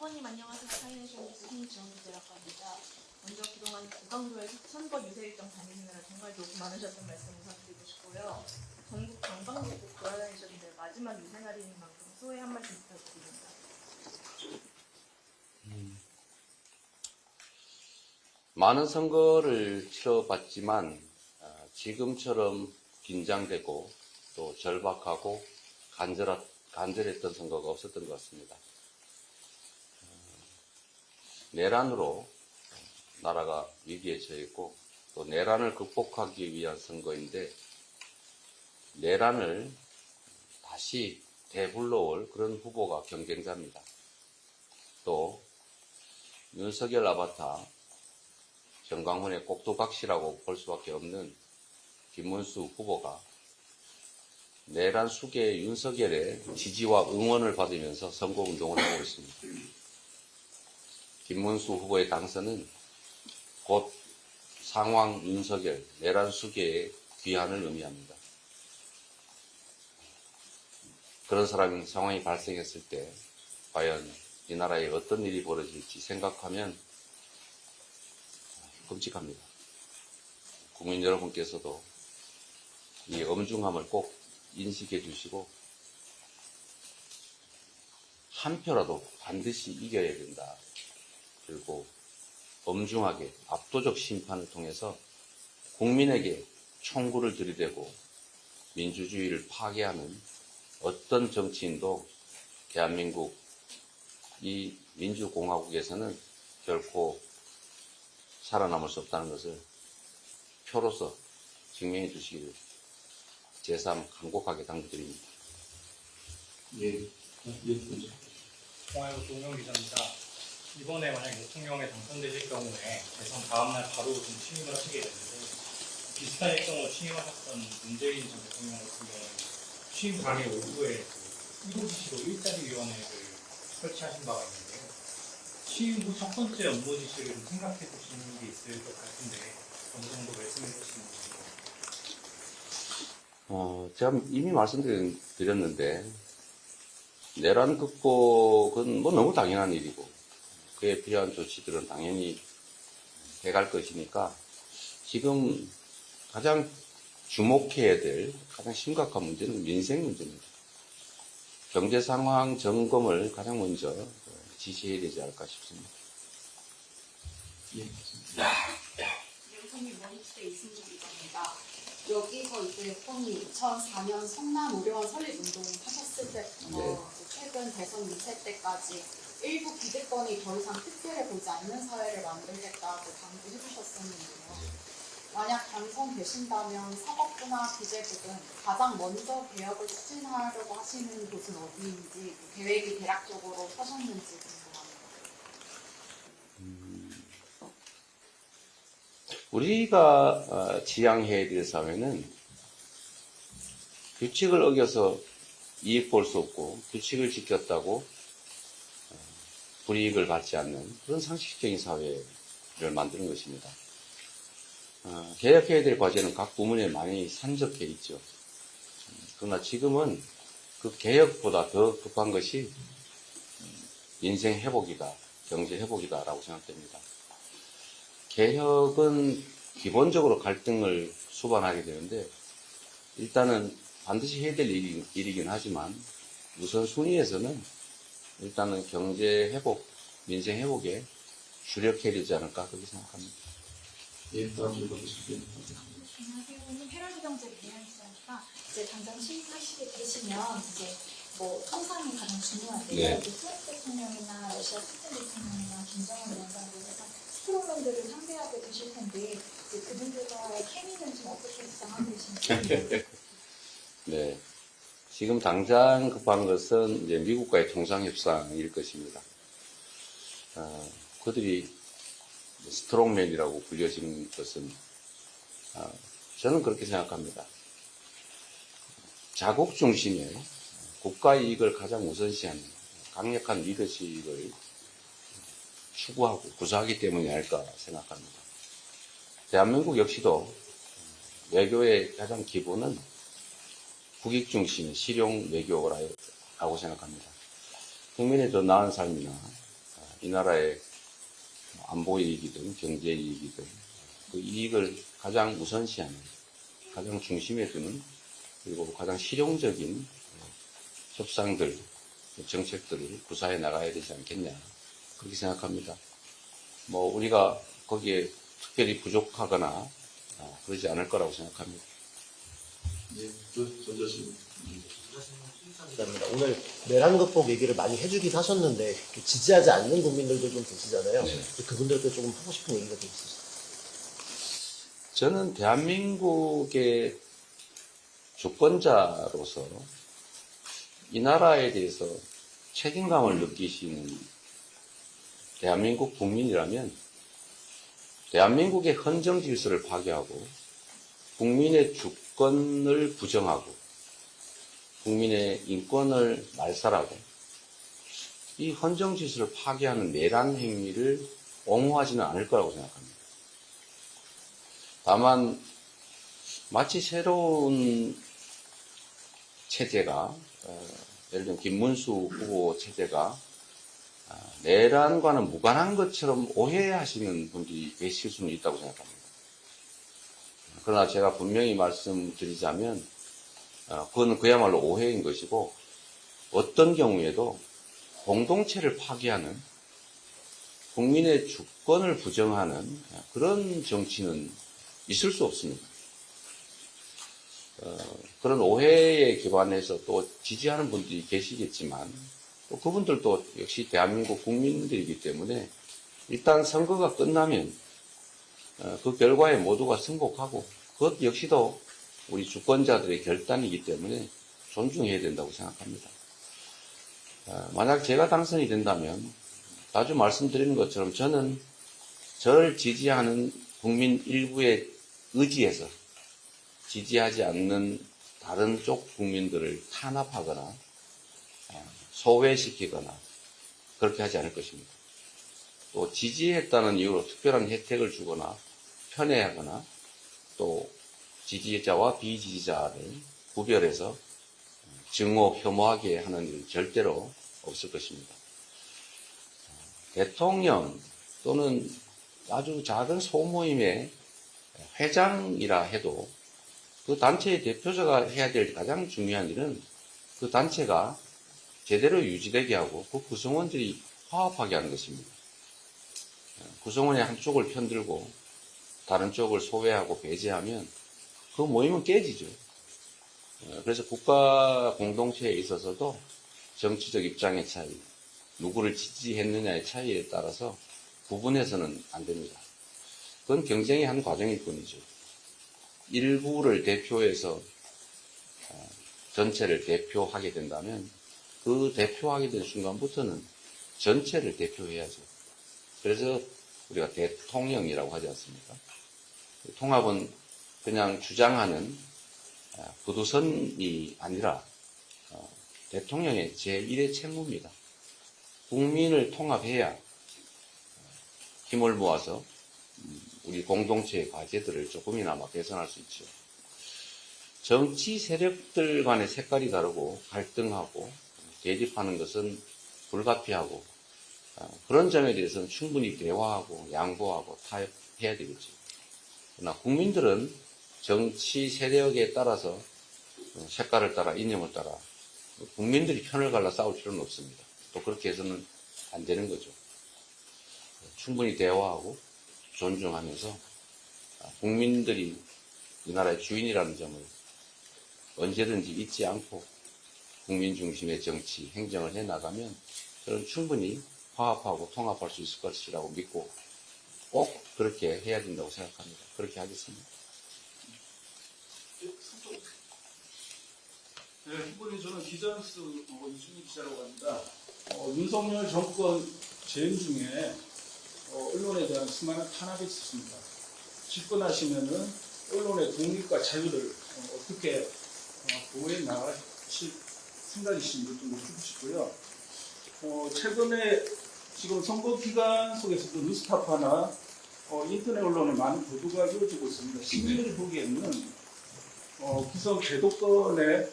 후보님 안녕하세요. 사인해주셔서 신지원 기자라고 합니다. 먼저 그동안 구강교회 선거 유세 일정 다니느라 정말 너무 많으셨던 말씀 우선드리고 싶고요. 전국 방방곡곡 돌아다니셨는데 마지막 유세 날인 만큼 소회 한 말씀 부탁드립니다. 많은 선거를 치러봤지만 지금처럼 긴장되고 또 절박하고 간절했던 선거가 없었던 것 같습니다. 내란으로 나라가 위기에 처했고 또 내란을 극복하기 위한 선거인데 내란을 다시 되불러올 그런 후보가 경쟁자입니다. 또 윤석열 아바타 정광훈의 꼭두각시라고 볼 수밖에 없는 김문수 후보가 내란 수계의 윤석열의 지지와 응원을 받으면서 선거운동을 하고 있습니다. 김문수 후보의 당선은 곧 상황 윤석열, 내란 수계의 귀환을 의미합니다. 그런 상황이 발생했을 때 과연 이 나라에 어떤 일이 벌어질지 생각하면 끔찍합니다. 국민 여러분께서도 이 엄중함을 꼭 인식해 주시고 한 표라도 반드시 이겨야 된다. 그리고 엄중하게 압도적 심판을 통해서 국민에게 총구를 들이대고 민주주의를 파괴하는 어떤 정치인도 대한민국 이 민주공화국에서는 결코 살아남을 수 없다는 것을 표로서 증명해 주시기를 제3 간곡하게 당부드립니다. 예, 공화국 조은영 기자입니다. 이번에 만약 대통령에 당선되실 경우에 대선 다음날 바로 좀 취임을 하시게 되는데 비슷한 일정으로 취임하셨던 문재인 전 대통령 같은 경우는 취임 당일 오후에 1호 지시로 일자리위원회를 설치하신 바가 있는데요. 취임 후 첫 번째 업무 지시를 좀 생각해 보시는 게 있을 것 같은데 어느 정도 말씀해 주시는지. 제가 이미 말씀드렸는데 내란 극복은 뭐 너무 당연한 일이고 그에 필요한 조치들은 당연히 해갈 것이니까 지금 가장 주목해야 될 가장 심각한 문제는 민생 문제입니다. 경제 상황 점검을 가장 먼저 지시해야 되지 않을까 싶습니다. 예, 윤석열 원시대 이승국입니다. 여기서 이제 후보님 2004년 성남의료원 설립운동 하셨을 때부터 최근 대선 유세 때까지 일부 기득권이 더 이상 특별해 보이지 않는 사회를 만들겠다고 당부해 주셨었는데요. 만약 당선되신다면 사법부나 기재부 등 가장 먼저 개혁을 추진하려고 하시는 곳은 어디인지 계획이 대략적으로 서셨는지 궁금합니다. 우리가 지향해야 될 사회는 규칙을 어겨서 이익 볼 수 없고 규칙을 지켰다고 불이익을 받지 않는 그런 상식적인 사회를 만드는 것입니다. 개혁해야 될 과제는 각 부문에 많이 산적해 있죠. 그러나 지금은 그 개혁보다 더 급한 것이 인생 회복이다, 경제 회복이다라고 생각됩니다. 개혁은 기본적으로 갈등을 수반하게 되는데 일단은 반드시 해야 될 일이긴 하지만 우선순위에서는 일단은 경제 회복, 민생 회복에 주력해야 되지 않을까 그렇게 생각합니다. 예, 다음 질문 주십시오. 안녕하세요. 오늘 헤럴드 경제 미안 기자니까 이제 당장 취임하시게 되시면 이제 뭐 통상이 가장 중요한데요. 네. 트럼프 대통령이나 러시아 푸틴 대통령이나 김정은 위원장으로 해서 스트롱맨들을 상대하게 되실 텐데 이제 그분들과의 케미는 좀 어떻게 구상하고 계신지. 네. 지금 당장 급한 것은 이제 미국과의 통상협상일 것입니다. 그들이 스트롱맨이라고 불려지는 것은 저는 그렇게 생각합니다. 자국 중심의 국가 이익을 가장 우선시하는 강력한 리더십을 추구하고 구사하기 때문이 아닐까 생각합니다. 대한민국 역시도 외교의 가장 기본은 국익 중심의 실용 외교라고 생각합니다. 국민의 더 나은 삶이나 이 나라의 안보 이익이든 경제 이익이든 그 이익을 가장 우선시하는, 가장 중심에 두는, 그리고 가장 실용적인 협상들, 정책들을 구사해 나가야 되지 않겠냐, 그렇게 생각합니다. 뭐 우리가 거기에 특별히 부족하거나 그러지 않을 거라고 생각합니다. 예, 전자신. 감사합니다. 오늘 내란 극복 얘기를 많이 해주긴 하셨는데 지지하지 않는 국민들도 좀 계시잖아요. 네. 그분들도 조금 하고 싶은 얘기가 좀 있으시죠? 저는 대한민국의 주권자로서 이 나라에 대해서 책임감을 느끼시는 대한민국 국민이라면 대한민국의 헌정 질서를 파괴하고 국민의 주권을 부정하고 국민의 인권을 말살하고 이 헌정 질서를 파괴하는 내란 행위를 옹호하지는 않을 거라고 생각합니다. 다만 마치 새로운 체제가 예를 들면 김문수 후보 체제가 내란과는 무관한 것처럼 오해하시는 분들이 계실 수는 있다고 생각합니다. 그러나 제가 분명히 말씀드리자면 그건 그야말로 오해인 것이고 어떤 경우에도 공동체를 파괴하는 국민의 주권을 부정하는 그런 정치는 있을 수 없습니다. 그런 오해에 기반해서 또 지지하는 분들이 계시겠지만 또 그분들도 역시 대한민국 국민들이기 때문에 일단 선거가 끝나면 그 결과에 모두가 승복하고 그것 역시도 우리 주권자들의 결단이기 때문에 존중해야 된다고 생각합니다. 만약 제가 당선이 된다면 자주 말씀드리는 것처럼 저는 저를 지지하는 국민 일부의 의지에서 지지하지 않는 다른 쪽 국민들을 탄압하거나 소외시키거나 그렇게 하지 않을 것입니다. 또 지지했다는 이유로 특별한 혜택을 주거나 편애하거나 또 지지자와 비지지자를 구별해서 증오, 혐오하게 하는 일은 절대로 없을 것입니다. 대통령 또는 아주 작은 소모임의 회장이라 해도 그 단체의 대표자가 해야 될 가장 중요한 일은 그 단체가 제대로 유지되게 하고 그 구성원들이 화합하게 하는 것입니다. 구성원의 한쪽을 편들고 다른 쪽을 소외하고 배제하면 그 모임은 깨지죠. 그래서 국가 공동체에 있어서도 정치적 입장의 차이, 누구를 지지했느냐의 차이에 따라서 구분해서는 안 됩니다. 그건 경쟁의 한 과정일 뿐이죠. 일부를 대표해서 전체를 대표하게 된다면 그 대표하게 된 순간부터는 전체를 대표해야죠. 그래서 우리가 대통령이라고 하지 않습니까? 통합은 그냥 주장하는 구두선이 아니라 대통령의 제1의 책무입니다. 국민을 통합해야 힘을 모아서 우리 공동체의 과제들을 조금이나마 개선할 수 있죠. 정치 세력들 간의 색깔이 다르고 갈등하고 대립하는 것은 불가피하고 그런 점에 대해서는 충분히 대화하고 양보하고 타협해야 되겠죠. 그러나 국민들은 정치 세력에 따라서 색깔을 따라 이념을 따라 국민들이 편을 갈라 싸울 필요는 없습니다. 또 그렇게 해서는 안 되는 거죠. 충분히 대화하고 존중하면서 국민들이 이 나라의 주인이라는 점을 언제든지 잊지 않고 국민 중심의 정치, 행정을 해나가면 저는 충분히 화합하고 통합할 수 있을 것이라고 믿고 꼭 그렇게 해야 된다고 생각합니다. 그렇게 하겠습니다. 네, 후보님 저는 기자뉴스 이준희 기자라고 합니다. 윤석열 정권 재임 중에 언론에 대한 수많은 탄압이 있었습니다. 집권하시면은 언론의 독립과 자유를 어떻게 보호해 나가실 생각이신지 좀 여쭙고 싶고요. 최근에 지금 선거 기간 속에서도 뉴스타파나 인터넷 언론에 많은 보도가 이루어지고 있습니다. 시민들이 보기에는 기성 제도권의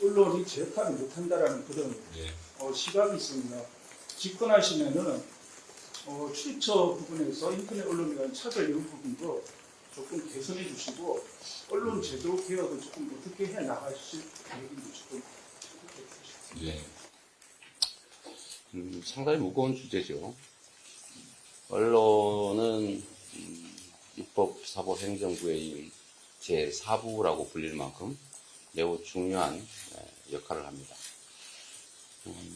언론이 제 역할을 못한다라는 그런 시각이 있습니다. 집권하시면은 출입처 부분에서 인터넷 언론이라는 차별 이런 부분도 조금 개선해 주시고 언론 제도 개혁을 조금 어떻게 해 나가실 계획인지 조금 네. 상당히 무거운 주제죠. 언론은 입법사법행정부의 제4부라고 불릴 만큼 매우 중요한 역할을 합니다.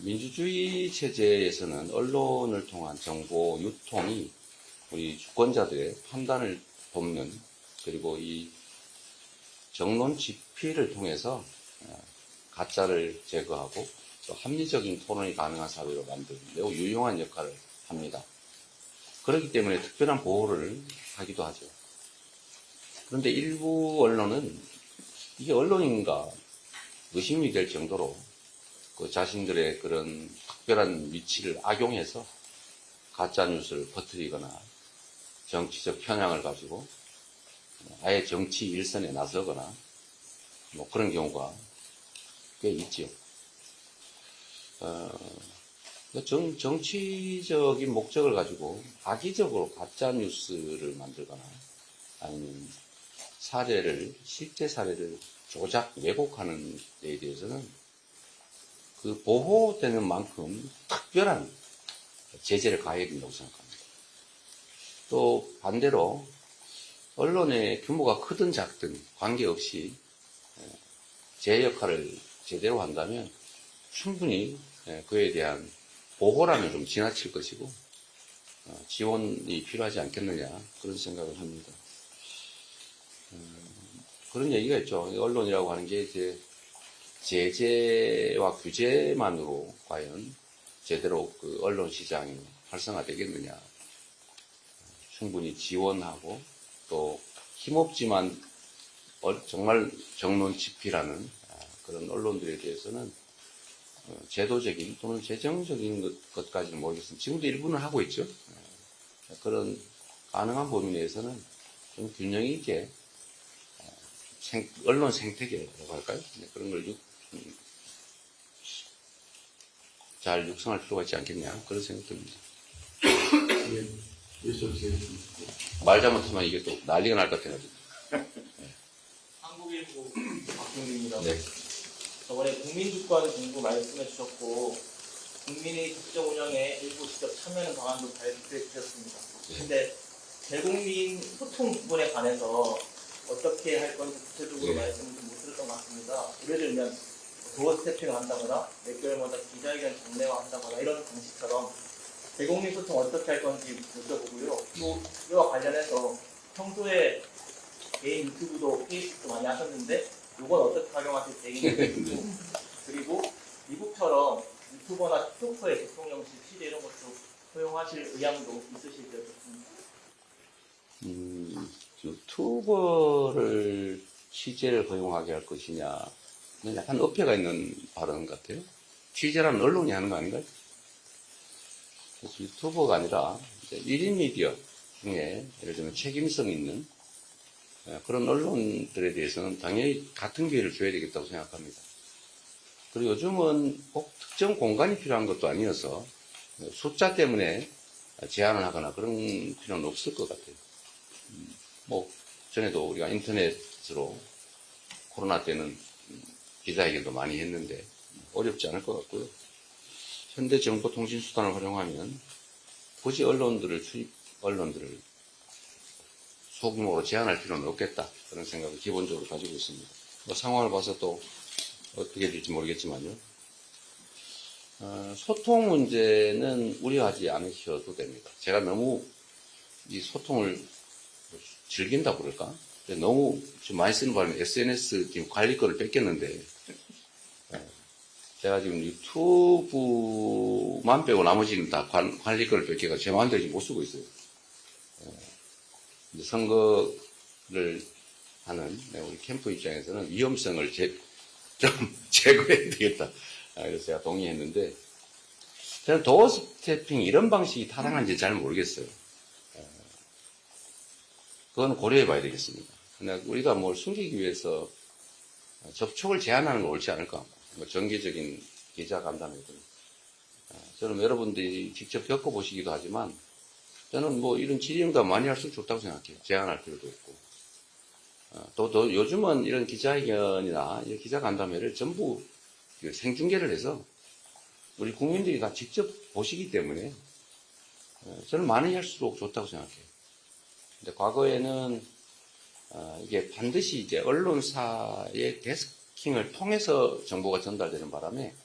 민주주의 체제에서는 언론을 통한 정보 유통이 우리 주권자들의 판단을 돕는, 그리고 이 정론 집필을 통해서 가짜를 제거하고 또 합리적인 토론이 가능한 사회로 만드는 매우 유용한 역할을 합니다. 그렇기 때문에 특별한 보호를 하기도 하죠. 그런데 일부 언론은 이게 언론인가 의심이 될 정도로 그 자신들의 그런 특별한 위치를 악용해서 가짜뉴스를 퍼뜨리거나 정치적 편향을 가지고 아예 정치 일선에 나서거나 뭐 그런 경우가 꽤 있죠. 정치적인 목적을 가지고 악의적으로 가짜뉴스를 만들거나 아니면 실제 사례를 조작, 왜곡하는 데에 대해서는 그 보호되는 만큼 특별한 제재를 가해야 된다고 생각합니다. 또 반대로 언론의 규모가 크든 작든 관계없이 제 역할을 제대로 한다면 충분히 그에 대한 보호라면 좀 지나칠 것이고 지원이 필요하지 않겠느냐 그런 생각을 합니다. 그런 얘기가 있죠. 언론이라고 하는 게 이제 제재와 규제만으로 과연 제대로 그 언론 시장이 활성화되겠느냐. 충분히 지원하고 또 힘없지만 정말 정론 집필하는 그런 언론들에 대해서는 제도적인 또는 재정적인 것까지는 모르겠습니다. 지금도 일부는 하고 있죠. 그런 가능한 범위 내에서는 좀 균형 있게 언론 생태계라고 할까요? 그런 걸 잘 육성할 필요가 있지 않겠냐 그런 생각이 듭니다. 말 잘못하면 이게 또 난리가 날 것 같아가지고. 한국일보 박종규입니다. 네. 저번에 국민주권 공부 말씀해 주셨고 국민의 국정 운영에 일부 직접 참여하는 방안도 발표해 주셨습니다. 네. 근데 대국민 소통 부분에 관해서 어떻게 할 건지 구체적으로 네. 말씀을 좀 못 들었던 것 같습니다. 예를 들면 도어 스태핑을 한다거나 몇 개월마다 기자회견 정례화한다거나 이런 방식처럼 대국민 소통 어떻게 할 건지 여쭤보고요. 또 이와 관련해서 평소에 개인 유튜브도 페이스북도 많이 하셨는데 이건 어떻게 활용하실 계획인지 그리고 미국처럼 유튜버나 틱톡커의 대통령실 취재 이런 것도 허용하실 의향도 있으실지 여쭙습니다. 유튜버를 취재를 허용하게 할 것이냐 약간 어폐가 있는 발언 같아요. 취재라는 언론이 하는 거 아닌가요? 그래서 유튜버가 아니라 1인 미디어 중에 예를 들면 책임성 있는 그런 언론들에 대해서는 당연히 같은 기회를 줘야 되겠다고 생각합니다. 그리고 요즘은 꼭 특정 공간이 필요한 것도 아니어서 숫자 때문에 제한을 하거나 그런 필요는 없을 것 같아요. 뭐 전에도 우리가 인터넷으로 코로나 때는 기자회견도 많이 했는데 어렵지 않을 것 같고요. 현대 정보통신수단을 활용하면 굳이 언론들을 소규모로 제한할 필요는 없겠다. 그런 생각을 기본적으로 가지고 있습니다. 뭐 상황을 봐서 또 어떻게 될지 모르겠지만요. 소통 문제는 우려하지 않으셔도 됩니다. 제가 너무 이 소통을 즐긴다고 그럴까? 너무 지금 많이 쓰는 바람에 SNS 지금 관리권을 뺏겼는데, 제가 지금 유튜브만 빼고 나머지는 다 관리권을 뺏겨가 제 마음대로 지금 못 쓰고 있어요. 선거를 하는 우리 캠프 입장에서는 위험성을 좀 제거해야 되겠다. 그래서 제가 동의했는데, 저는 도어 스태핑 이런 방식이 타당한지 잘 모르겠어요. 그건 고려해 봐야 되겠습니다. 그냥 우리가 뭘 숨기기 위해서 접촉을 제한하는 건 옳지 않을까. 뭐 정기적인 기자 간담회들. 저는 여러분들이 직접 겪어보시기도 하지만 저는 뭐 이런 질의응답 많이 할수록 좋다고 생각해요. 제한할 필요도 없고. 또 요즘은 이런 기자회견이나 이런 기자간담회를 전부 그 생중계를 해서 우리 국민들이 다 직접 보시기 때문에 저는 많이 할수록 좋다고 생각해요. 근데 과거에는 이게 반드시 이제 언론사의 데스킹을 통해서 정보가 전달되는 바람에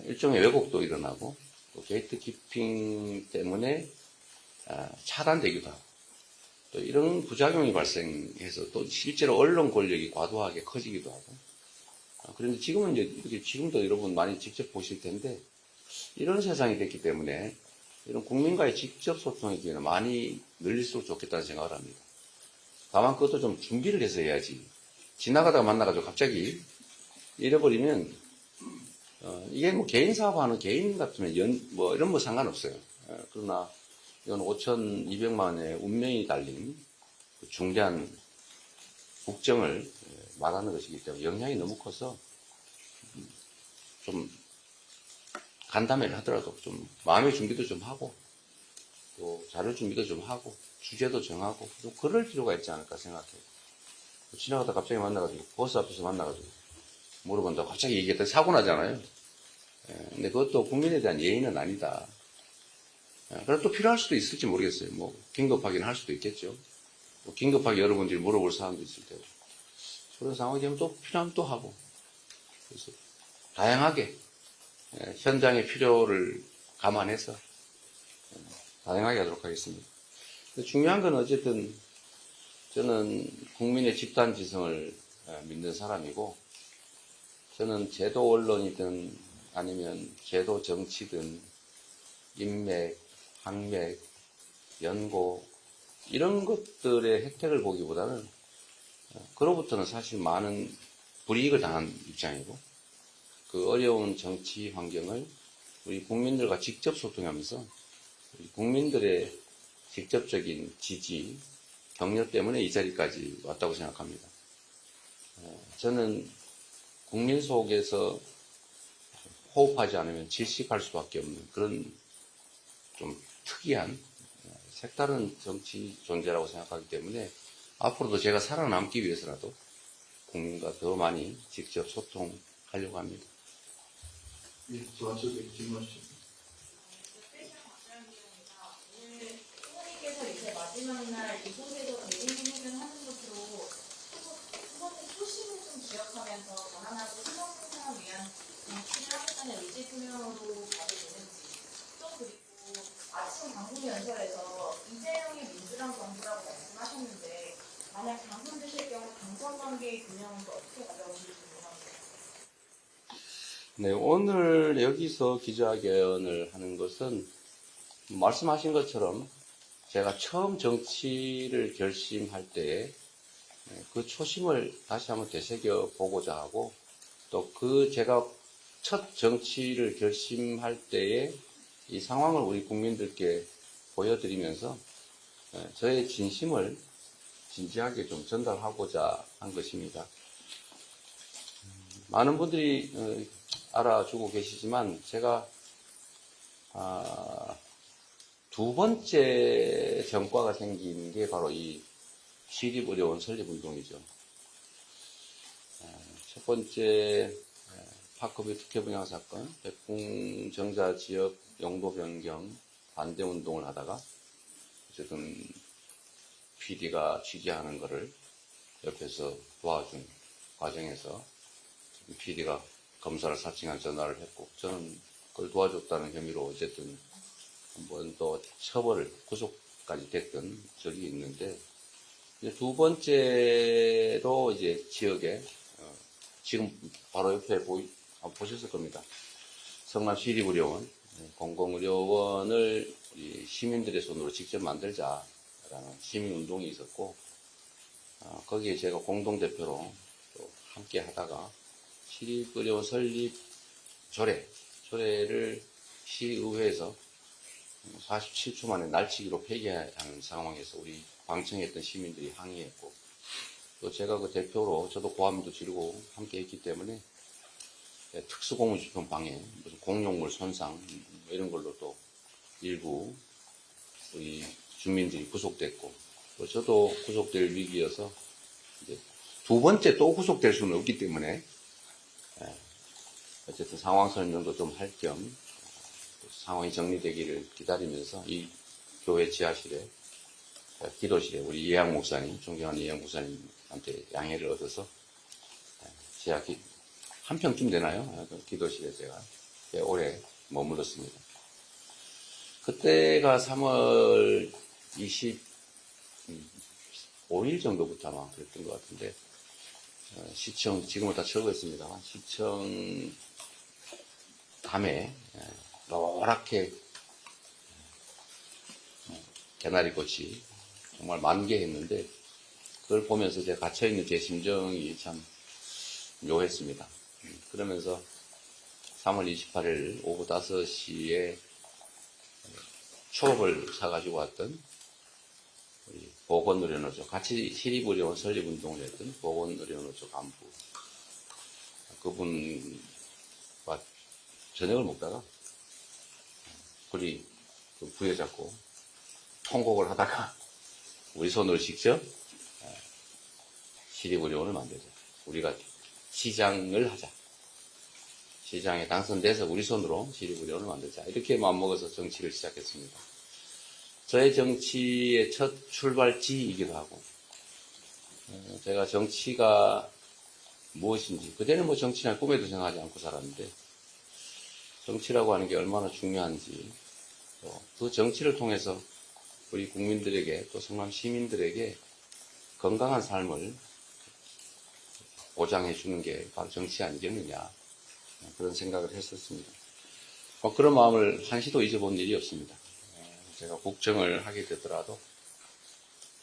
일종의 왜곡도 일어나고 또 게이트키핑 때문에 차단되기도 하고 또 이런 부작용이 발생해서 또 실제로 언론 권력이 과도하게 커지기도 하고 그런데 지금은 이제 이렇게 지금도 여러분 많이 직접 보실 텐데 이런 세상이 됐기 때문에 이런 국민과의 직접 소통의 기회는 많이 늘릴수록 좋겠다는 생각을 합니다. 다만 그것도 좀 준비를 해서 해야지. 지나가다가 만나가지고 갑자기 잃어버리면 이게 뭐 개인 사업하는 개인 같으면 뭐 이런 거 상관없어요. 그러나 이건 5,200만 원의 운명이 달린 그 중대한 국정을 말하는 것이기 때문에 영향이 너무 커서 좀 간담회를 하더라도 좀 마음의 준비도 좀 하고 또 자료 준비도 좀 하고 주제도 정하고 좀 그럴 필요가 있지 않을까 생각해요. 지나가다 갑자기 만나가지고 버스 앞에서 만나가지고 물어본다고 갑자기 얘기했더니 사고 나잖아요. 근데 그것도 국민에 대한 예의는 아니다. 그래도 또 필요할 수도 있을지 모르겠어요. 뭐 긴급하긴 할 수도 있겠죠. 뭐 긴급하게 여러분들이 물어볼 사항도 있을 테고 그런 상황이 되면 또 필요하면 또 하고 그래서 다양하게 현장의 필요를 감안해서 다양하게 하도록 하겠습니다. 중요한 건 어쨌든 저는 국민의 집단 지성을 믿는 사람이고 저는 제도 언론이든 아니면 제도 정치든 인맥, 학맥, 연고 이런 것들의 혜택을 보기보다는 그로부터는 사실 많은 불이익을 당한 입장이고 그 어려운 정치 환경을 우리 국민들과 직접 소통하면서 우리 국민들의 직접적인 지지, 격려 때문에 이 자리까지 왔다고 생각합니다. 저는 국민 속에서 호흡하지 않으면 질식할 수밖에 없는 그런 좀 특이한 색다른 정치 존재라고 생각하기 때문에 앞으로도 제가 살아남기 위해서라도 국민과 더 많이 직접 소통하려고 합니다. 예, 저한테 질문하시죠. 오늘 후보님께서 이제 마지막 날 이곳에서 대리인회견 하는 것으로 후보님 소신을 좀 기억하면서 전환하고 새로운 세상을 위한 정치를 하겠다는 의지 표명으로 봐도 되는지 또 그리고 아침 방송 연설에서 이재명의 민주당 정부라고 말씀하셨는데 만약 당선되실 경우 당선 관계의 균형은 또 어떻게 가져오실지 궁금합니다. 네, 오늘 여기서 기자회견을 하는 것은 말씀하신 것처럼 제가 처음 정치를 결심할 때에 그 초심을 다시 한번 되새겨 보고자 하고 또 그 제가 첫 정치를 결심할 때에 이 상황을 우리 국민들께 보여드리면서 저의 진심을 진지하게 좀 전달하고자 한 것입니다. 많은 분들이 알아주고 계시지만 제가 두 번째 전과가 생긴 게 바로 이 시립의료원 설립운동이죠. 첫 번째 파크뷰 특혜 분양 사건, 백궁정자 지역 용도 변경 반대 운동을 하다가 어쨌든 PD가 취재하는 것을 옆에서 도와준 과정에서 PD가 검사를 사칭한 전화를 했고 저는 그걸 도와줬다는 혐의로 어쨌든 한번 또 처벌을 구속까지 됐던 적이 있는데 이제 두 번째로 이제 지역에 지금 바로 옆에 보셨을 겁니다. 성남 시립의료원 공공의료원을 우리 시민들의 손으로 직접 만들자라는 시민운동이 있었고 거기에 제가 공동대표로 또 함께 하다가 시립의료원 설립 조례를 시의회에서 47초 만에 날치기로 폐기하는 상황에서 우리 방청했던 시민들이 항의했고 또 제가 그 대표로 저도 고함도 지르고 함께 했기 때문에 특수공무집행 방해, 무슨 공용물 손상 이런 걸로 또 일부 우리 주민들이 구속됐고, 또 저도 구속될 위기여서 이제 두 번째 또 구속될 수는 없기 때문에 어쨌든 상황 설명도 좀 할 겸 상황이 정리되기를 기다리면서 이 교회 지하실에 기도실에 우리 이해양 목사님, 존경하는 이해양 목사님한테 양해를 얻어서 지하 한 평쯤 되나요? 기도실에 제가 오래 머물렀습니다. 그때가 3월 25일 정도부터 아마 그랬던 것 같은데, 시청, 지금은 다 철거했습니다. 시청 담에 노랗게 개나리꽃이 정말 만개했는데, 그걸 보면서 제가 갇혀있는 제 심정이 참 묘했습니다. 그러면서 3월 28일 오후 5시에 초록을 사가지고 왔던 우리 보건의료노조, 같이 시립의료원 설립운동을 했던 보건의료노조 간부, 그분과 저녁을 먹다가 둘이 부여잡고 통곡을 하다가 우리 손으로 직접 시립의료원을 만들자. 우리가 시장을 하자. 시장에 당선돼서 우리 손으로 시립의료원을 만들자. 이렇게 마음먹어서 정치를 시작했습니다. 저의 정치의 첫 출발지이기도 하고, 제가 정치가 무엇인지, 그때는 뭐 정치나 꿈에도 생각하지 않고 살았는데, 정치라고 하는 게 얼마나 중요한지, 또 그 정치를 통해서 우리 국민들에게, 또 성남 시민들에게 건강한 삶을 보장해 주는 게 바로 정치 아니겠느냐, 그런 생각을 했었습니다. 그런 마음을 한시도 잊어본 일이 없습니다. 제가 국정을 하게 되더라도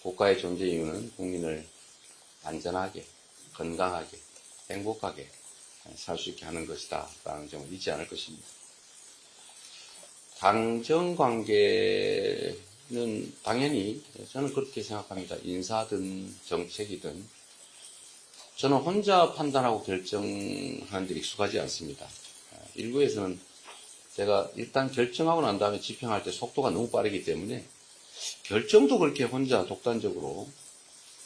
국가의 존재 이유는 국민을 안전하게, 건강하게, 행복하게 살 수 있게 하는 것이다 라는 점을 잊지 않을 것입니다. 당정 관계는 당연히 저는 그렇게 생각합니다. 인사든 정책이든 저는 혼자 판단하고 결정하는 데 익숙하지 않습니다. 일부에서는 제가 일단 결정하고 난 다음에 집행할 때 속도가 너무 빠르기 때문에 결정도 그렇게 혼자 독단적으로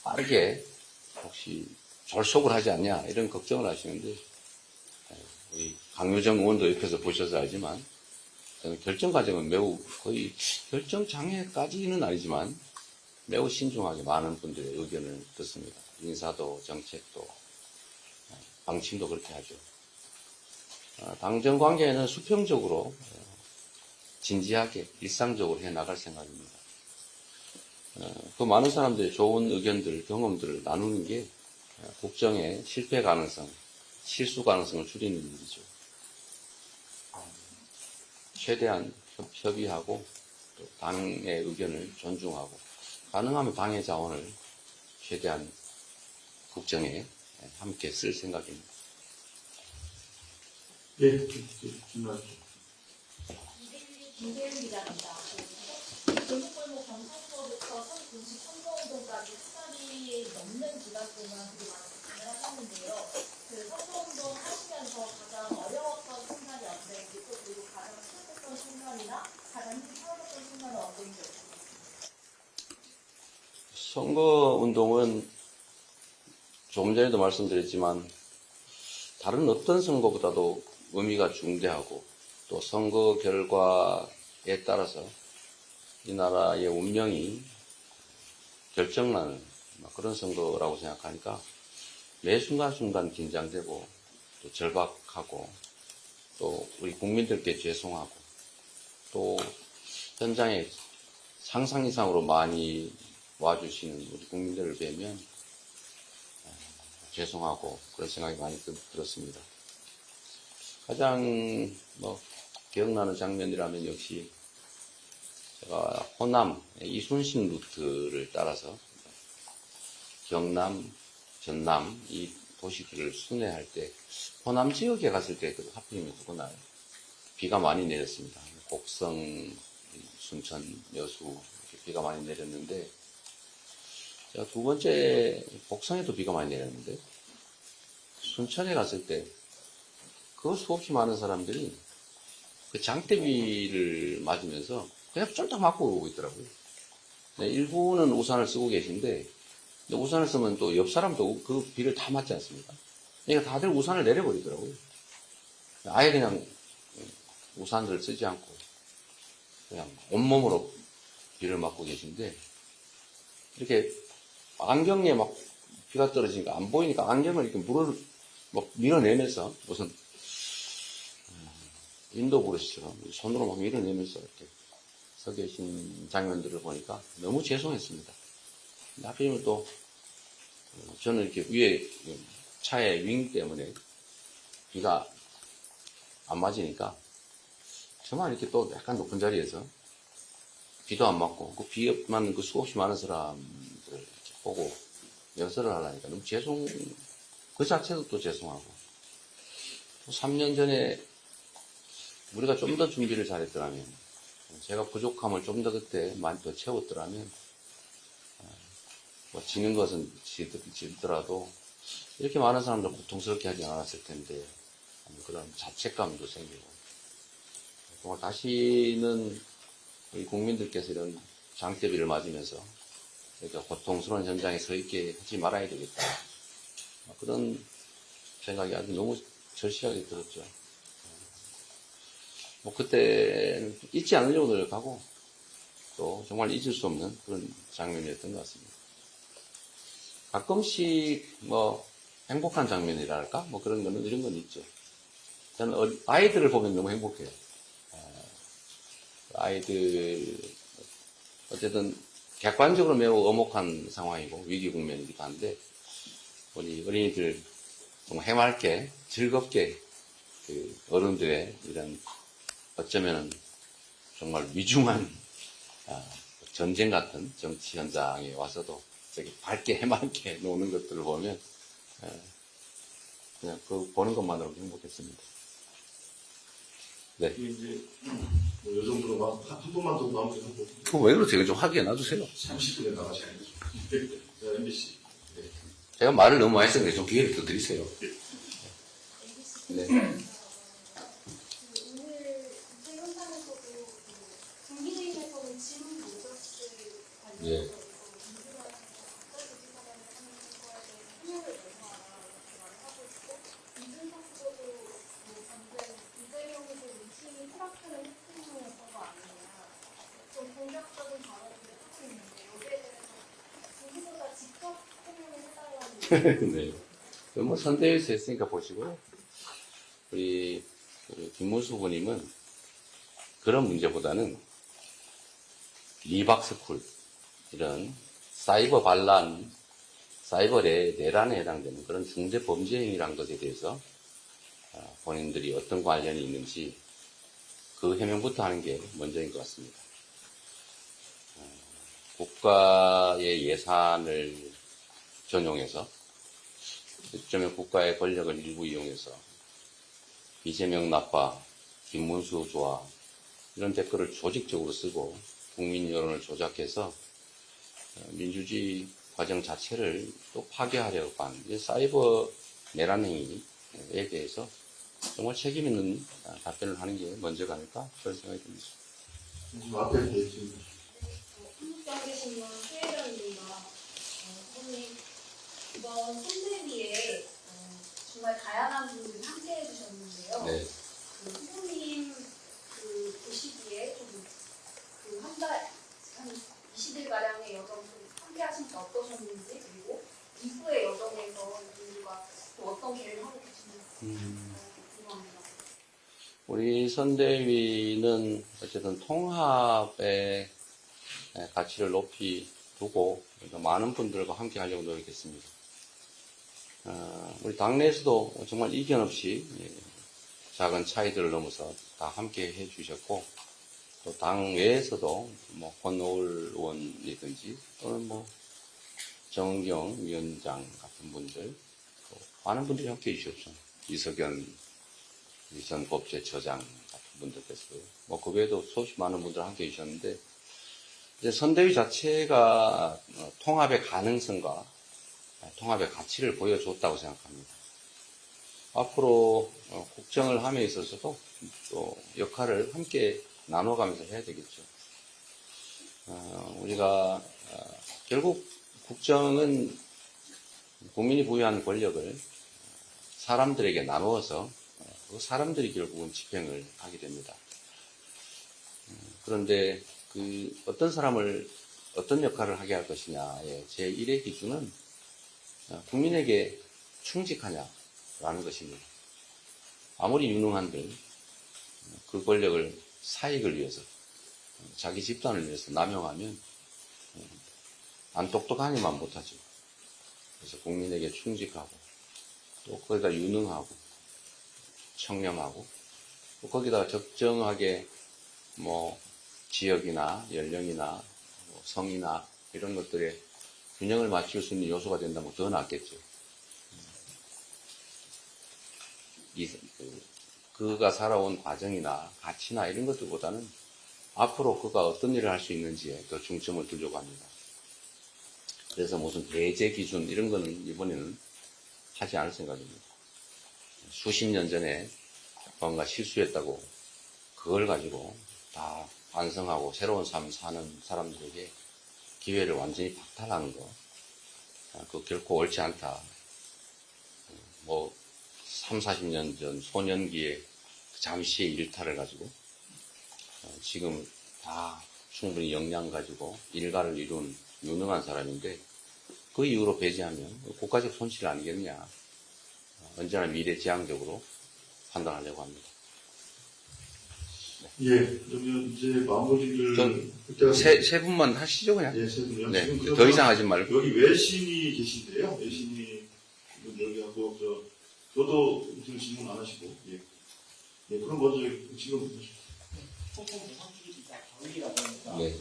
빠르게 혹시 졸속을 하지 않냐 이런 걱정을 하시는데, 우리 강유정 의원도 옆에서 보셔서 알지만 저는 결정 과정은 매우 거의 결정 장애까지는 아니지만 매우 신중하게 많은 분들의 의견을 듣습니다. 인사도 정책도 방침도 그렇게 하죠. 당정 관계는 수평적으로 진지하게 일상적으로 해 나갈 생각입니다. 그 많은 사람들의 좋은 의견들, 경험들을 나누는 게 국정의 실패 가능성, 실수 가능성을 줄이는 일이죠. 최대한 협의하고 또 당의 의견을 존중하고 가능하면 당의 자원을 최대한 국정에 함께 쓸 생각입니다. 예, 질문하십시오. 김세윤 기자입니다. 골목골목 경선거부터 군식 선거운동까지 시간이 넘는 기간 동안 되게 많은 고민을 하셨는데요. 그 선거운동 하시면서 가장 어려웠던 순간이 언제인지, 또 그리고 가장 슬펐던 순간이나 가장 힘들었던 순간은 언제인지. 선거운동은 조금 전에도 말씀드렸지만 다른 어떤 선거보다도 의미가 중대하고 또 선거 결과에 따라서 이 나라의 운명이 결정나는 그런 선거라고 생각하니까 매 순간순간 긴장되고 또 절박하고 또 우리 국민들께 죄송하고 또 현장에 상상 이상으로 많이 와주시는 우리 국민들을 뵈면 죄송하고 그런 생각이 많이 들었습니다. 가장 기억나는 장면이라면 역시 제가 호남 이순신 루트를 따라서 경남, 전남 이 도시들을 순회할 때 호남 지역에 갔을 때 하필이면 그날 비가 많이 내렸습니다. 곡성, 순천, 여수 이렇게 비가 많이 내렸는데 제가 두 번째 곡성에도 비가 많이 내렸는데 순천에 갔을 때 그 수없이 많은 사람들이 그 장대비를 맞으면서 그냥 쫄딱 맞고 오고 있더라고요. 네, 일부는 우산을 쓰고 계신데, 근데 우산을 쓰면 또 옆 사람도 그 비를 다 맞지 않습니까? 그러니까 다들 우산을 내려버리더라고요. 아예 그냥 우산을 쓰지 않고, 그냥 온몸으로 비를 맞고 계신데, 이렇게 안경에 막 비가 떨어지니까 안 보이니까 안경을 이렇게 물을 막 밀어내면서 무슨 인도 브루시처럼 손으로 막 밀어내면서 이렇게 서 계신 장면들을 보니까 너무 죄송했습니다. 하필이면 또 저는 이렇게 위에 차의 윙 때문에 비가 안 맞으니까 저만 이렇게 또 약간 높은 자리에서 비도 안 맞고 그 비 맞는 그 수없이 많은 사람들을 이렇게 보고 연설을 하려니까 너무 그 자체도 또 죄송하고, 또 3년 전에 우리가 좀 더 준비를 잘했더라면, 제가 부족함을 좀 더 그때 많이 더 채웠더라면, 뭐 지는 것은 지더라도 이렇게 많은 사람들 고통스럽게 하지 않았을 텐데, 그런 자책감도 생기고, 정말 다시는 우리 국민들께서 이런 장대비를 맞으면서 이렇게 고통스러운 현장에 서 있게 하지 말아야 되겠다. 그런 생각이 아주 너무 절실하게 들었죠. 뭐 그때는 잊지 않으려고 노력하고 또 정말 잊을 수 없는 그런 장면이었던 것 같습니다. 가끔씩 뭐 행복한 장면이랄까? 뭐 그런 거는 이런 건 있죠. 저는 아이들을 보면 너무 행복해요. 아이들 어쨌든 객관적으로 매우 엄혹한 상황이고 위기 국면이기도 한데 우리 어린이들 정말 해맑게 즐겁게 그 어른들의 이런 어쩌면은 정말 위중한 전쟁 같은 정치 현장에 와서도 저기 밝게 해맑게 노는 것들을 보면 그냥 그 보는 것만으로도 행복했습니다. 네. 이게 이제 뭐이 정도로 막 한 번만 더 나오면 되는 그거 왜 그러세요? 좀 하게 놔두세요. 30분에 나가셔야 되죠. 자, MBC. 네. 제가 말을 너무 많이 했으니까 좀 기회를 더 드리세요. 네. 오늘 이제 현장에서도 국민의힘에서는 지문 모자스 예. 관련해서 민주당에서 갑자기 기사단을 하는 거에 대해서 해명을 내놔라라고 말을 하고 있고 이준석 후보도 방금 이재명 후보 민심이 추락하는 핵심이었던 거 아니냐 좀 공격적인 발언을 하고 있는데 여기에 대해서 두 후보가 직접 해명을 해달라는 네. 뭐 선대위에서 했으니까 보시고요. 우리 김문수 후보님은 그런 문제보다는 리박스쿨 이런 사이버 반란, 사이버 내란에 해당되는 그런 중대 범죄 행위란 것에 대해서 본인들이 어떤 관련이 있는지 그 해명부터 하는 게 먼저인 것 같습니다. 국가의 예산을 전용해서 어쩌면 국가의 권력을 일부 이용해서 이재명 나빠, 김문수 좋아 이런 댓글을 조직적으로 쓰고 국민 여론을 조작해서 민주주의 과정 자체를 또 파괴하려고 하는 사이버 내란 행위에 대해서 정말 책임 있는 답변을 하는 게 먼저가 아닐까 그런 생각이 듭니다. 지금 앞에 계신 한국당에 계시는 최혜련입니다. 선생님, 이번 선대위에 정말 다양한 분들이 함께 해주셨는데요. 네. 그 후보님 보시기에 한 20일가량의 여정 좀 함께 하시니까 어떠셨는지, 그리고 이후의 여정에서 이분들과 또 어떤 계획을 하고 계시는지 궁금합니다. 우리 선대위는 어쨌든 통합의 가치를 높이 두고 많은 분들과 함께 하려고 노력했습니다. 우리 당내에서도 정말 이견 없이 작은 차이들을 넘어서 다 함께 해주셨고, 또 당외에서도 뭐 권오을 의원이든지 또는 뭐 정은경 위원장 같은 분들, 또 많은 분들이 함께 해주셨죠. 이석연 전 법제처장 같은 분들께서도 뭐 그 외에도 수없이 많은 분들 함께 해주셨는데, 이제 선대위 자체가 통합의 가능성과 통합의 가치를 보여줬다고 생각합니다. 앞으로 국정을 함에 있어서도 또 역할을 함께 나눠가면서 해야 되겠죠. 우리가 결국 국정은 국민이 부여한 권력을 사람들에게 나누어서 그 사람들이 결국은 집행을 하게 됩니다. 그런데 그 어떤 사람을 어떤 역할을 하게 할 것이냐의 제1의 기준은 국민에게 충직하냐라는 것입니다. 아무리 유능한들 그 권력을 사익을 위해서 자기 집단을 위해서 남용하면 안 똑똑하니만 못하죠. 그래서 국민에게 충직하고 또 거기다 유능하고 청렴하고 또 거기다 적정하게 뭐 지역이나 연령이나 뭐 성이나 이런 것들에 균형을 맞출 수 있는 요소가 된다면 더 낫겠죠. 그가 살아온 과정이나 가치나 이런 것들보다는 앞으로 그가 어떤 일을 할 수 있는지에 더 중점을 두려고 합니다. 그래서 무슨 배제 기준 이런 거는 이번에는 하지 않을 생각입니다. 수십 년 전에 뭔가 실수했다고 그걸 가지고 다 반성하고 새로운 삶 사는 사람들에게 기회를 완전히 박탈하는 거, 그거 결코 옳지 않다. 뭐 3, 40년 전 소년기에 잠시의 일탈을 가지고 지금 다 충분히 역량 가지고 일가를 이룬 유능한 사람인데 그 이후로 배제하면 국가적 손실 아니겠냐. 언제나 미래지향적으로 판단하려고 합니다. 예, 그러면 이제 마무리를 좀 세 분만 하시죠 그냥. 예, 세 분이요. 네, 지금 더 이상 하지 말고. 여기 외신이 계신데요. 외신이 여기하고 저도 지금 질문 안 하시고 예, 예, 그럼 먼저 지금 소통 분석기 기자 경위라고 합니다. 네.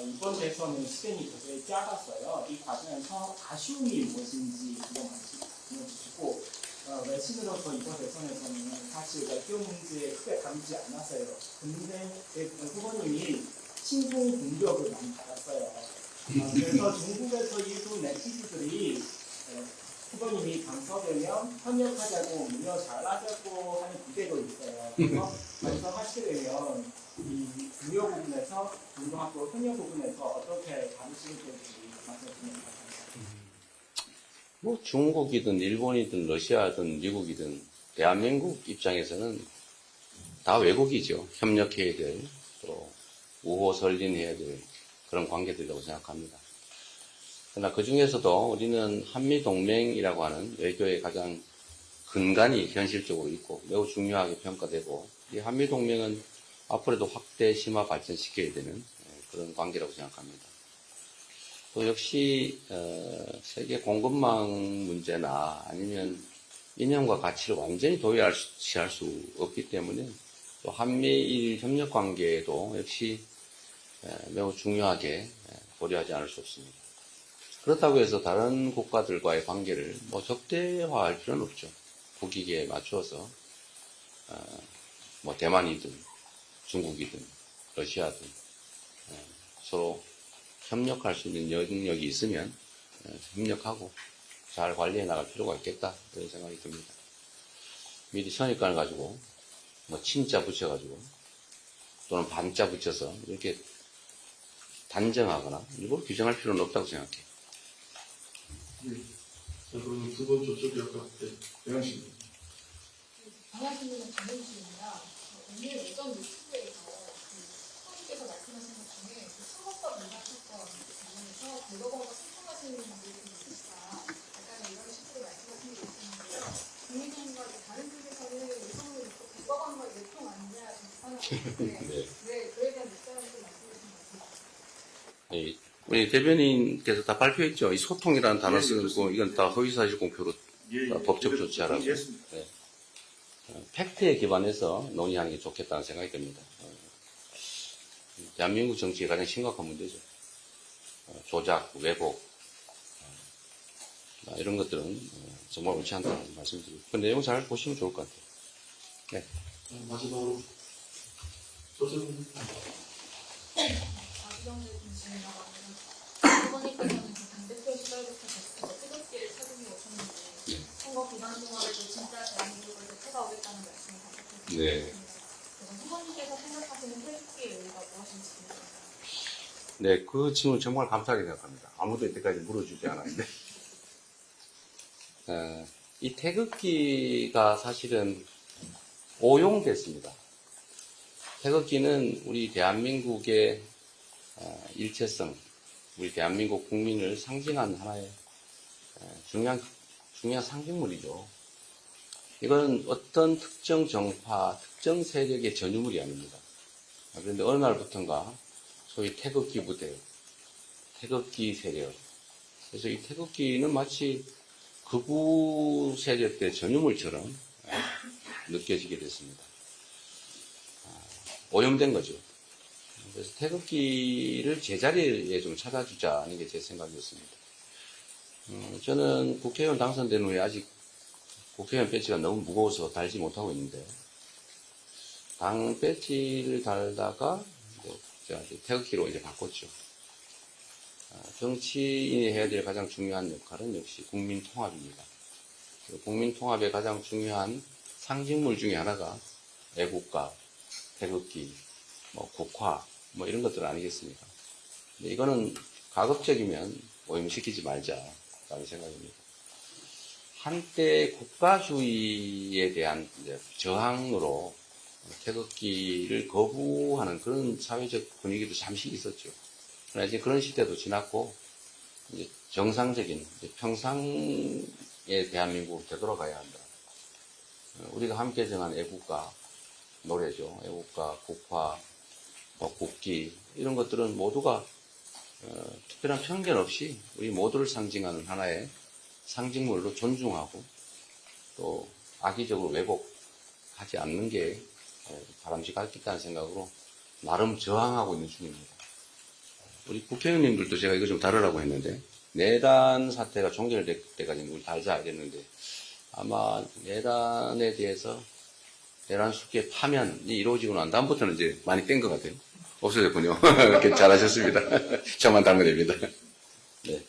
이번 대선은 시간이 굉장히 짧았어요. 이 과정에서 아쉬움이 무엇인지 그거 말씀해 주시고 외신으로서 이번 대선에서는 사실 외교 문제에 크게 다루지 않았어요. 근데 후보님이 친중 공격을 많이 받았어요. 그래서 중국에서 일부 네티즌들이 후보님이 당선되면 협력하자고 문여 잘하자고 하는 기대도 있어요. 그래서 당선하시게 되면 이 중요 부분에서 중고학교 협력 부분에서 어떻게 다루시는 건지 말씀해 주시면 감사합니다. 뭐 중국이든 일본이든 러시아든 미국이든 대한민국 입장에서는 다 외국이죠. 협력해야 될, 또 우호설린해야 될 그런 관계들이라고 생각합니다. 그러나 그 중에서도 우리는 한미동맹이라고 하는 외교의 가장 근간이 현실적으로 있고 매우 중요하게 평가되고 이 한미동맹은 앞으로도 확대 심화 발전시켜야 되는 그런 관계라고 생각합니다. 또 역시 세계 공급망 문제나 아니면 이념과 가치를 완전히 도외시할 수 없기 때문에 또 한미일 협력 관계도 역시 매우 중요하게 고려하지 않을 수 없습니다. 그렇다고 해서 다른 국가들과의 관계를 뭐 적대화할 필요는 없죠. 국익에 맞추어서 뭐 대만이든 중국이든 러시아든 서로 협력할 수 있는 영역이 있으면 협력하고 잘 관리해 나갈 필요가 있겠다 그런 생각이 듭니다. 미리 선입관을 가지고 뭐 친자 붙여가지고 또는 반자 붙여서 이렇게 단정하거나 일부러 규정할 필요는 없다고 생각해요. 예. 자, 그러면 두 번 저쪽이 아까 대양 씨. 방화신문의 박명수입니다. 오늘 오전 유튜브에서 후보님께서 말씀하신 것 중에 선거법 위반 사건 관련해서 대법원과 소통하시는 분들이 좀 있으시다. 약간 이런 식으로 말씀하신 게 있었는데요. 국민의힘과 다른 쪽에서는 우선으로 대법원과 유통 아니냐 비판을 하는데 왜 그에 대한 입장을 좀 말씀해 주시면 감사합니다. 우리 대변인께서 다 발표했죠. 이 소통이라는 단어 쓰는 거 이건 다 허위사실 공표로 법적 조치하라고. 네. 팩트에 기반해서 논의하는 게 좋겠다는 생각이 듭니다. 대한민국 정치의 가장 심각한 문제죠. 조작, 왜곡 이런 것들은 정말 옳지 않다는 말씀드리고 그 내용 잘 보시면 좋을 것 같아요. 네. 마지막으로 조세훈. 박정재 군수님이라고 합니다. 후보님께서는 그 당대표 시절부터 계속해서 뜨겁게 사진이 오셨는데 선거 기간 동안에도 진짜 대한민국을 되찾아오겠다는 말씀을 반복해서 네. 그래서 후보님께서 생각하시는 태극기의 의의가 무엇인지 궁금합니다. 네, 그 질문 정말 감사하게 생각합니다. 아무도 이때까지 물어주지 않았는데. 이 태극기가 사실은 오용됐습니다. 태극기는 우리 대한민국의 일체성, 우리 대한민국 국민을 상징하는 하나의 중요한 상징물이죠. 이건 어떤 특정 정파, 특정 세력의 전유물이 아닙니다. 그런데 어느 날부턴가 소위 태극기 부대, 태극기 세력. 그래서 이 태극기는 마치 극우 세력의 전유물처럼 느껴지게 됐습니다. 오염된 거죠. 그래서 태극기를 제자리에 좀 찾아주자는 게 제 생각이었습니다. 저는 국회의원 당선된 후에 아직 국회의원 배지가 너무 무거워서 달지 못하고 있는데, 당 배지를 달다가 이제 태극기로 이제 바꿨죠. 정치인이 해야 될 가장 중요한 역할은 역시 국민 통합입니다. 국민 통합의 가장 중요한 상징물 중에 하나가 애국가, 태극기, 국화, 이런 것들 아니겠습니까? 근데 이거는 가급적이면 오염시키지 말자라는 생각입니다. 한때 국가주의에 대한 저항으로 태극기를 거부하는 그런 사회적 분위기도 잠시 있었죠. 그러나 이제 그런 시대도 지났고, 이제 정상적인, 평상의 대한민국으로 되돌아가야 한다. 우리가 함께 정한 애국가, 노래죠. 애국가, 국화, 국기, 이런 것들은 모두가 특별한 편견 없이 우리 모두를 상징하는 하나의 상징물로 존중하고, 또 악의적으로 왜곡하지 않는 게 바람직하겠다는 생각으로 나름 저항하고 있는 중입니다. 우리 국회의원님들도 제가 이거 좀 다루라고 했는데, 내란 사태가 종결될 때까지는 우리 달자 이랬는데, 아마 내란에 대해서 내란 숙기의 파면이 이루어지고 난 다음부터는 이제 많이 뗀 것 같아요. 없어졌군요. 이렇게 잘하셨습니다. 저만 닮은 됩니다. 네.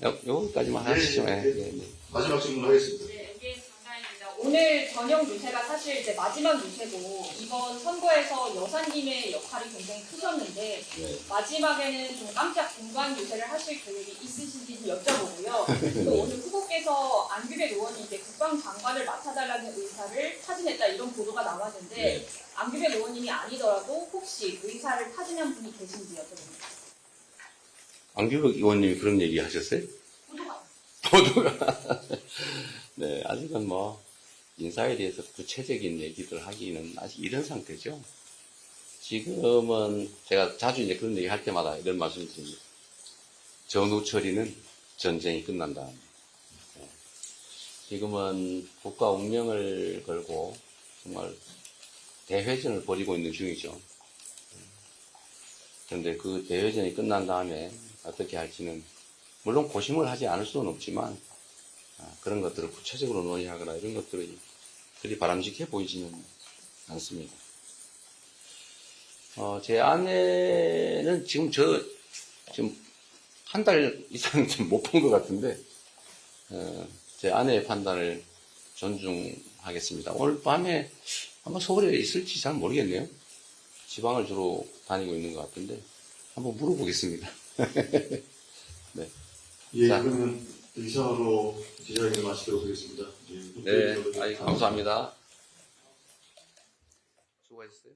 여기까지만 하시죠. 네. 마지막 질문 하겠습니다. 네, 여기 장관입니다. 오늘 저녁 유세가 사실 이제 마지막 유세고 이번 선거에서 여사님의 역할이 굉장히 크셨는데 네. 마지막에는 좀 깜짝 공간 유세를 하실 계획이 있으신지 좀 여쭤보고요. 또 오늘 후보께서 안규백 의원이 이제 국방장관을 맡아달라는 의사를 타진했다 이런 보도가 나왔는데 네. 안규백 의원님이 아니더라도 혹시 의사를 타진한 분이 계신지 여쭤봅니다. 안규백 의원님이 그런 얘기 하셨어요? 보도가. 네, 아직은 인사에 대해서 구체적인 얘기들 하기는 아직 이런 상태죠. 지금은 제가 자주 이제 그런 얘기 할 때마다 이런 말씀을 드립니다. 전후 처리는 전쟁이 끝난 다음. 지금은 국가 운명을 걸고 정말 대회전을 벌이고 있는 중이죠. 그런데 그 대회전이 끝난 다음에 어떻게 할지는 물론 고심을 하지 않을 수는 없지만 그런 것들을 구체적으로 논의하거나 이런 것들이 그리 바람직해 보이지는 않습니다. 제 아내는 지금 한 달 이상 못 본 것 같은데 제 아내의 판단을 존중하겠습니다. 오늘 밤에 아마 서울에 있을지 잘 모르겠네요. 지방을 주로 다니고 있는 것 같은데 한번 물어보겠습니다. 네. 예, 자. 그러면 이상으로 기자회견 마치도록 하겠습니다. 네, 감사합니다. 수고하셨어요.